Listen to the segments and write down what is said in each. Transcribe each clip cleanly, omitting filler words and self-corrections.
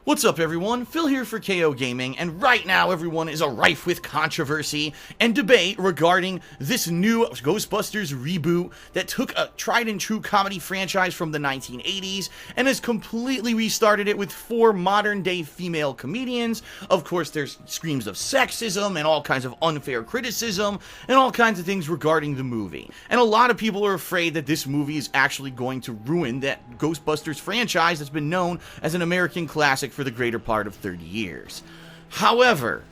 What's up everyone, Phil here for KO Gaming, and right now everyone is rife with controversy and debate regarding this new Ghostbusters reboot that took a tried and true comedy franchise from the 1980s and has completely restarted it with 4 modern day female comedians. Of course there's screams of sexism and all kinds of unfair criticism and all kinds of things regarding the movie. And a lot of people are afraid that this movie is actually going to ruin that Ghostbusters franchise that's been known as an American classic for the greater part of 30 years. However,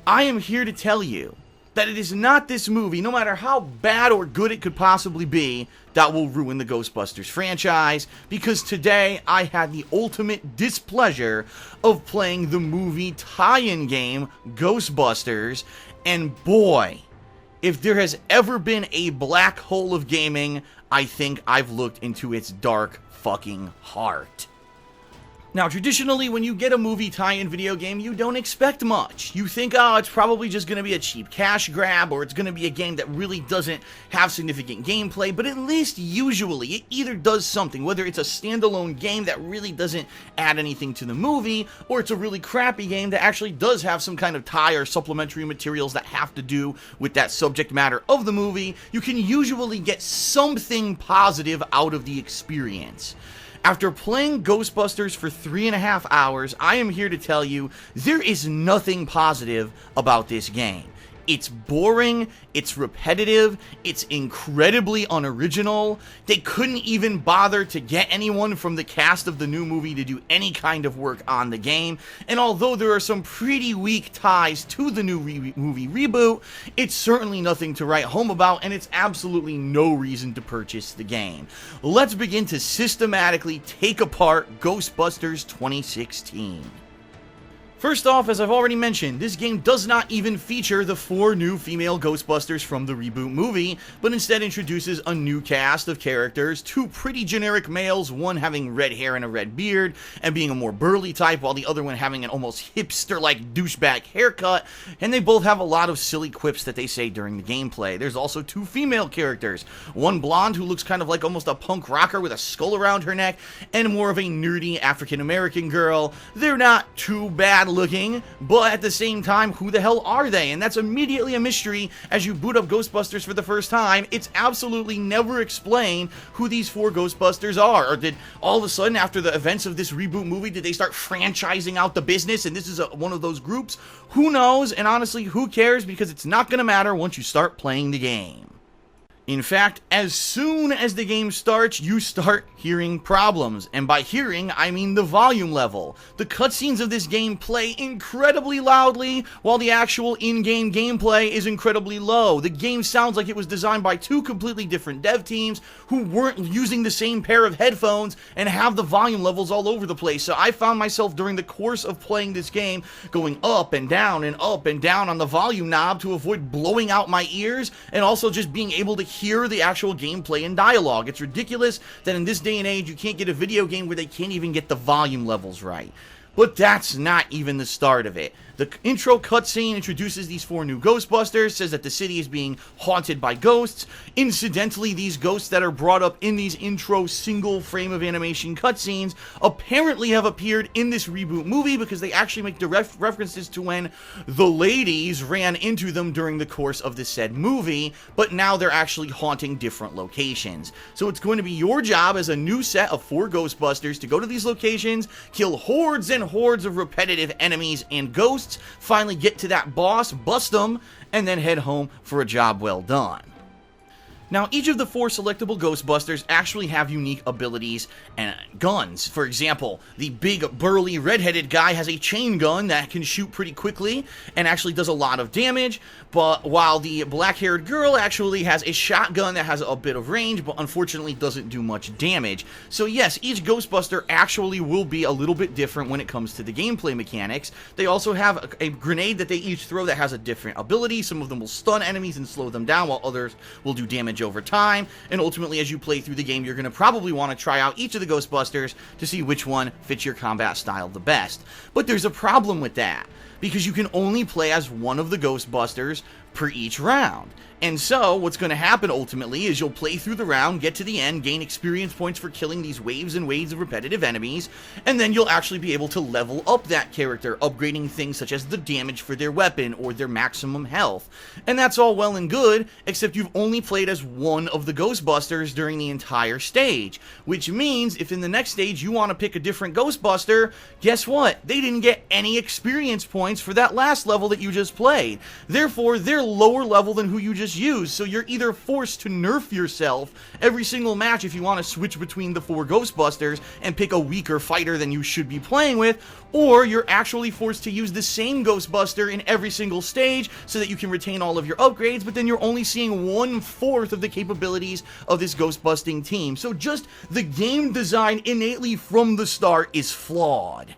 I am here to tell you that it is not this movie, no matter how bad or good it could possibly be, that will ruin the Ghostbusters franchise, because today I had the ultimate displeasure of playing the movie tie-in game Ghostbusters, and boy, if there has ever been a black hole of gaming, I think I've looked into its dark fucking heart. Now, traditionally, when you get a movie tie-in video game, you don't expect much. You think, oh, it's probably just going to be a cheap cash grab, or it's going to be a game that really doesn't have significant gameplay, but at least usually it either does something, whether it's a standalone game that really doesn't add anything to the movie, or it's a really crappy game that actually does have some kind of tie or supplementary materials that have to do with that subject matter of the movie. You can usually get something positive out of the experience. After playing Ghostbusters for 3.5 hours, I am here to tell you there is nothing positive about this game. It's boring, it's repetitive, it's incredibly unoriginal. They couldn't even bother to get anyone from the cast of the new movie to do any kind of work on the game. And although there are some pretty weak ties to the new movie reboot, it's certainly nothing to write home about, and it's absolutely no reason to purchase the game. Let's begin to systematically take apart Ghostbusters 2016. First off, as I've already mentioned, this game does not even feature the 4 new female Ghostbusters from the reboot movie, but instead introduces a new cast of characters, 2 pretty generic males, one having red hair and a red beard, and being a more burly type, while the other one having an almost hipster-like douchebag haircut, and they both have a lot of silly quips that they say during the gameplay. There's also 2 female characters, one blonde who looks kind of like almost a punk rocker with a skull around her neck, and more of a nerdy African-American girl. They're not too bad looking, but at the same time, who the hell are they? And that's immediately a mystery as you boot up Ghostbusters for the first time. It's absolutely never explained who these 4 Ghostbusters are. Or did all of a sudden, after the events of this reboot movie, did they start franchising out the business and this is one of those groups? Who knows? And honestly, who cares? Because it's not going to matter once you start playing the game. In fact, as soon as the game starts, you start hearing problems. And by hearing, I mean the volume level. The cutscenes of this game play incredibly loudly, while the actual in-game gameplay is incredibly low. The game sounds like it was designed by 2 completely different dev teams who weren't using the same pair of headphones and have the volume levels all over the place. So I found myself during the course of playing this game going up and down on the volume knob to avoid blowing out my ears, and also just being able to hear the actual gameplay and dialogue. It's ridiculous that in this day and age you can't get a video game where they can't even get the volume levels right. But that's not even the start of it. The intro cutscene introduces these 4 new Ghostbusters, says that the city is being haunted by ghosts. Incidentally, these ghosts that are brought up in these intro single frame of animation cutscenes apparently have appeared in this reboot movie, because they actually make direct references to when the ladies ran into them during the course of the said movie, but now they're actually haunting different locations. So it's going to be your job as a new set of 4 Ghostbusters to go to these locations, kill hordes and hordes of repetitive enemies and ghosts, finally get to that boss, bust them, and then head home for a job well done. Now, each of the 4 selectable Ghostbusters actually have unique abilities and guns. For example, the big, burly, redheaded guy has a chain gun that can shoot pretty quickly and actually does a lot of damage, but while the black-haired girl actually has a shotgun that has a bit of range, but unfortunately doesn't do much damage. So yes, each Ghostbuster actually will be a little bit different when it comes to the gameplay mechanics. They also have a grenade that they each throw that has a different ability. Some of them will stun enemies and slow them down, while others will do damage over time, and ultimately as you play through the game you're going to probably want to try out each of the Ghostbusters to see which one fits your combat style the best. But there's a problem with that. because you can only play as one of the Ghostbusters per each round. And so, what's going to happen ultimately is you'll play through the round, get to the end, gain experience points for killing these waves and waves of repetitive enemies, and then you'll actually be able to level up that character, upgrading things such as the damage for their weapon or their maximum health. And that's all well and good, except you've only played as one of the Ghostbusters during the entire stage, which means if in the next stage you want to pick a different Ghostbuster, guess what? They didn't get any experience points for that last level that you just played. Therefore, they're lower level than who you just used, so you're either forced to nerf yourself every single match if you want to switch between the 4 Ghostbusters and pick a weaker fighter than you should be playing with, or you're actually forced to use the same Ghostbuster in every single stage so that you can retain all of your upgrades, but then you're only seeing 1/4 of the capabilities of this Ghostbusting team. So just the game design innately from the start is flawed.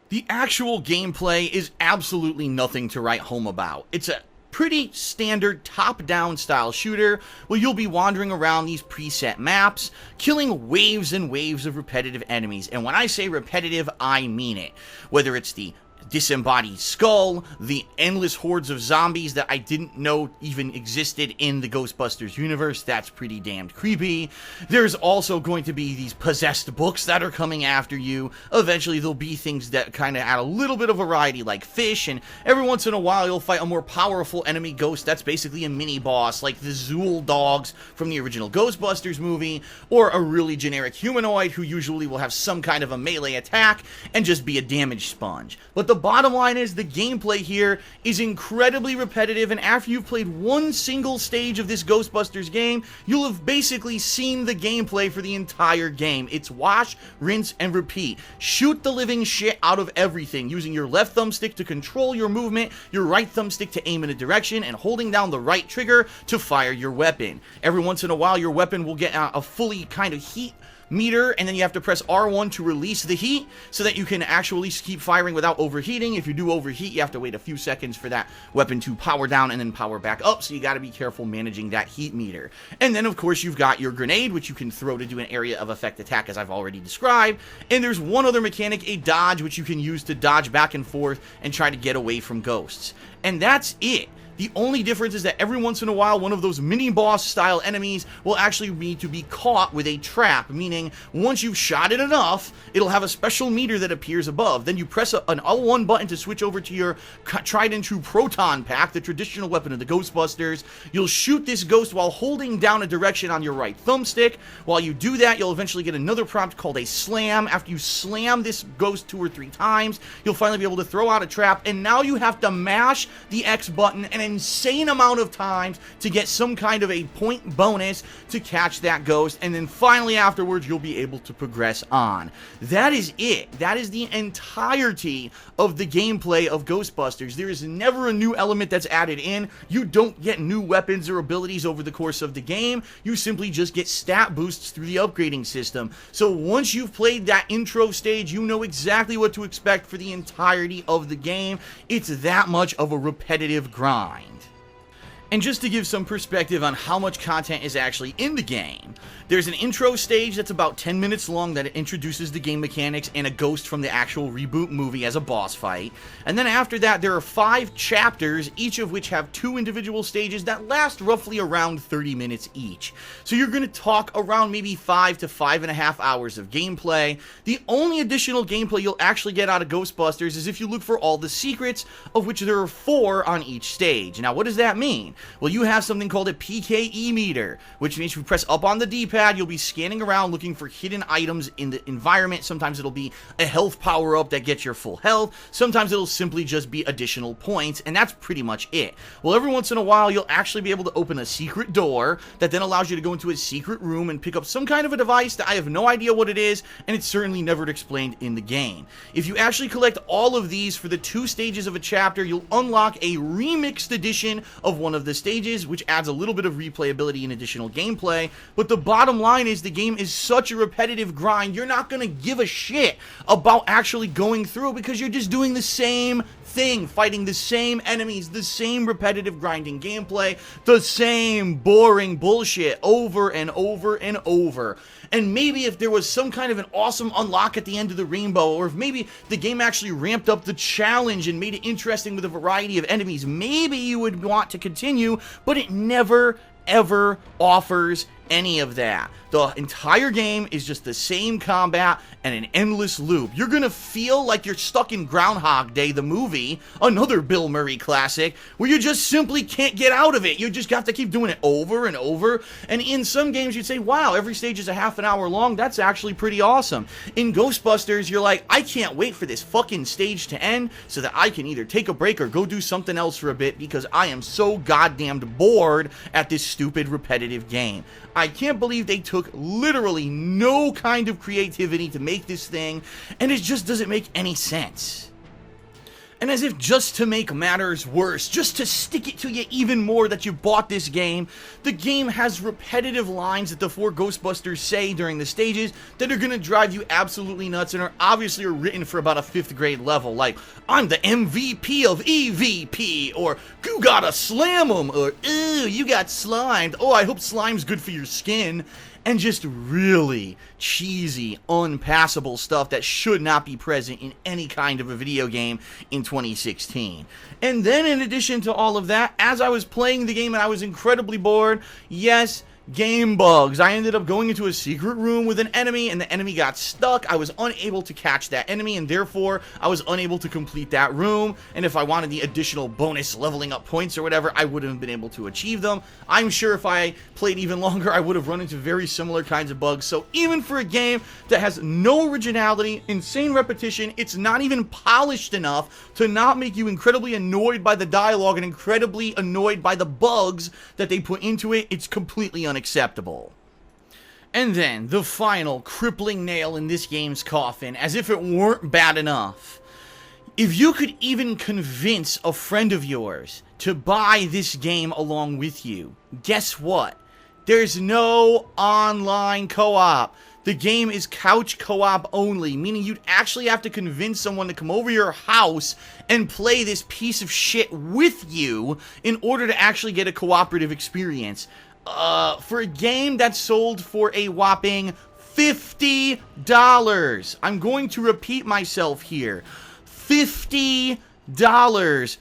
The actual gameplay is absolutely nothing to write home about. It's a pretty standard top-down style shooter where you'll be wandering around these preset maps, killing waves and waves of repetitive enemies. And when I say repetitive, I mean it. Whether it's the disembodied skull, the endless hordes of zombies that I didn't know even existed in the Ghostbusters universe. That's pretty damned creepy. There's also going to be these possessed books that are coming after you. Eventually there'll be things that kind of add a little bit of variety like fish, and every once in a while you'll fight a more powerful enemy ghost that's basically a mini boss like the Zool dogs from the original Ghostbusters movie, or a really generic humanoid who usually will have some kind of a melee attack and just be a damage sponge. But the bottom line is the gameplay here is incredibly repetitive, and after you've played one single stage of this Ghostbusters game, you'll have basically seen the gameplay for the entire game. It's wash, rinse, and repeat. Shoot the living shit out of everything, using your left thumbstick to control your movement, your right thumbstick to aim in a direction, and holding down the right trigger to fire your weapon. Every once in a while, your weapon will get a fully kind of heat meter, and then you have to press R1 to release the heat so that you can actually keep firing without overheating. If you do overheat, you have to wait a few seconds for that weapon to power down and then power back up, so you got to be careful managing that heat meter. And then of course you've got your grenade, which you can throw to do an area of effect attack, as I've already described. And there's one other mechanic, a dodge, which you can use to dodge back and forth and try to get away from ghosts. And that's it. The only difference is that every once in a while, one of those mini-boss style enemies will actually need to be caught with a trap, meaning once you've shot it enough, it'll have a special meter that appears above. Then you press an L1 button to switch over to your tried and true proton pack, the traditional weapon of the Ghostbusters. You'll shoot this ghost while holding down a direction on your right thumbstick. While you do that, you'll eventually get another prompt called a slam. After you slam this ghost 2 or 3 times, you'll finally be able to throw out a trap, and now you have to mash the X button an insane amount of times to get some kind of a point bonus to catch that ghost, and then finally afterwards you'll be able to progress on. That is it. That is the entirety of the gameplay of Ghostbusters. There is never a new element that's added in. You don't get new weapons or abilities over the course of the game. You simply just get stat boosts through the upgrading system. So once you've played that intro stage, you know exactly what to expect for the entirety of the game. It's that much of a repetitive grind. And just to give some perspective on how much content is actually in the game, there's an intro stage that's about 10 minutes long that introduces the game mechanics and a ghost from the actual reboot movie as a boss fight. And then after that, there are 5 chapters, each of which have 2 individual stages that last roughly around 30 minutes each. So you're going to talk around maybe 5 to 5.5 hours of gameplay. The only additional gameplay you'll actually get out of Ghostbusters is if you look for all the secrets, of which there are 4 on each stage. Now, what does that mean? Well, you have something called a PKE meter, which means if you press up on the D-pad, you'll be scanning around looking for hidden items in the environment. Sometimes it'll be a health power-up that gets your full health. Sometimes it'll simply just be additional points, and that's pretty much it. Well, every once in a while, you'll actually be able to open a secret door that then allows you to go into a secret room and pick up some kind of a device that I have no idea what it is, and it's certainly never explained in the game. If you actually collect all of these for the 2 stages of a chapter, you'll unlock a remixed edition of one of the the stages, which adds a little bit of replayability and additional gameplay, but the bottom line is the game is such a repetitive grind, you're not gonna give a shit about actually going through because you're just doing the same thing, fighting the same enemies, the same repetitive grinding gameplay, the same boring bullshit over and over and over. And maybe if there was some kind of an awesome unlock at the end of the rainbow, or if maybe the game actually ramped up the challenge and made it interesting with a variety of enemies, maybe you would want to continue, but it never ever offers any of that. The entire game is just the same combat and an endless loop. You're gonna feel like you're stuck in Groundhog Day, the movie, another Bill Murray classic, where you just simply can't get out of it. You just got to keep doing it over and over. And in some games you'd say, wow, every stage is a half an hour long. That's actually pretty awesome. In Ghostbusters, you're like, I can't wait for this fucking stage to end so that I can either take a break or go do something else for a bit because I am so goddamned bored at this stupid repetitive game. I can't believe they took literally no kind of creativity to make this thing, and it just doesn't make any sense. And as if just to make matters worse, just to stick it to you even more that you bought this game, the game has repetitive lines that the four Ghostbusters say during the stages that are gonna drive you absolutely nuts and are obviously written for about a 5th grade level, like, I'm the MVP of EVP, or, you gotta slam 'em, or, ooh, you got slimed, oh, I hope slime's good for your skin. And just really cheesy, unpassable stuff that should not be present in any kind of a video game in 2016. And then in addition to all of that, as I was playing the game and I was incredibly bored, yes, game bugs. I ended up going into a secret room with an enemy and the enemy got stuck. I was unable to catch that enemy and therefore I was unable to complete that room. And if I wanted the additional bonus leveling up points or whatever, I wouldn't have been able to achieve them. I'm sure if I played even longer, I would have run into very similar kinds of bugs. So even for a game that has no originality, insane repetition, it's not even polished enough to not make you incredibly annoyed by the dialogue and incredibly annoyed by the bugs that they put into it, it's completely unacceptable. And then, the final crippling nail in this game's coffin, as if it weren't bad enough. If you could even convince a friend of yours to buy this game along with you, guess what? There's no online co-op. The game is couch co-op only, meaning you'd actually have to convince someone to come over your house and play this piece of shit with you in order to actually get a cooperative experience. For a game that's sold for a whopping $50. I'm going to repeat myself here. $50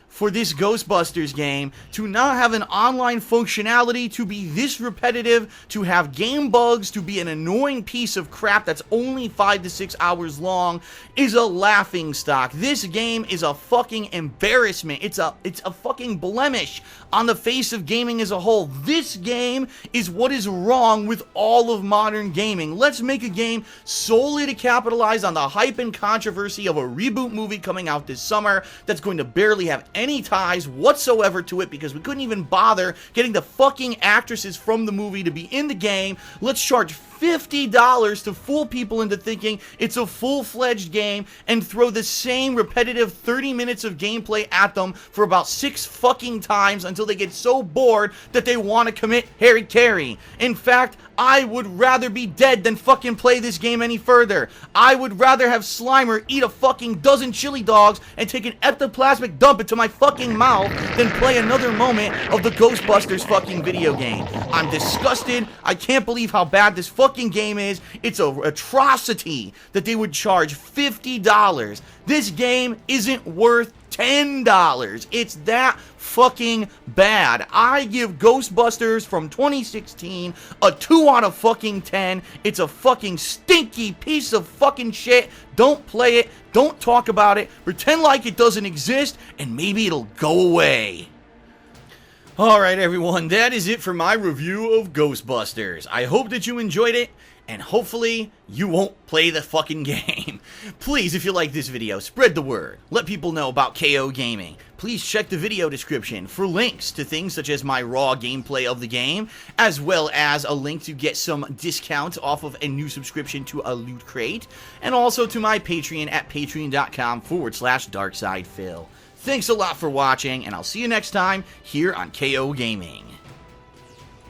for this Ghostbusters game, to not have an online functionality, to be this repetitive, to have game bugs, to be an annoying piece of crap that's only 5 to 6 hours long, is a laughing stock. This game is a fucking embarrassment. It's a fucking blemish on the face of gaming as a whole. This game is what is wrong with all of modern gaming. Let's make a game solely to capitalize on the hype and controversy of a reboot movie coming out this summer that's going to barely have any ties whatsoever to it because we couldn't even bother getting the fucking actresses from the movie to be in the game. Let's charge $50 to fool people into thinking it's a full-fledged game and throw the same repetitive 30 minutes of gameplay at them for about 6 fucking times until they get so bored that they want to commit Harry-Carry. In fact, I would rather be dead than fucking play this game any further. I would rather have Slimer eat a fucking dozen chili dogs and take an ectoplasmic dump into my fucking mouth than play another moment of the Ghostbusters fucking video game. I'm disgusted. I can't believe how bad this fucking game is. It's an atrocity that they would charge $50. This game isn't worth $10. It's that fucking bad. I give Ghostbusters from 2016 a 2 out of fucking 10. It's a fucking stinky piece of fucking shit. Don't play it. Don't talk about it. Pretend like it doesn't exist, and maybe it'll go away. Alright everyone, that is it for my review of Ghostbusters. I hope that you enjoyed it, and hopefully you won't play the fucking game. Please, if you like this video, spread the word. Let people know about KO Gaming. Please check the video description for links to things such as my raw gameplay of the game, as well as a link to get some discounts off of a new subscription to a Loot Crate, and also to my Patreon at patreon.com/DarksidePhil. Thanks a lot for watching, and I'll see you next time here on KO Gaming.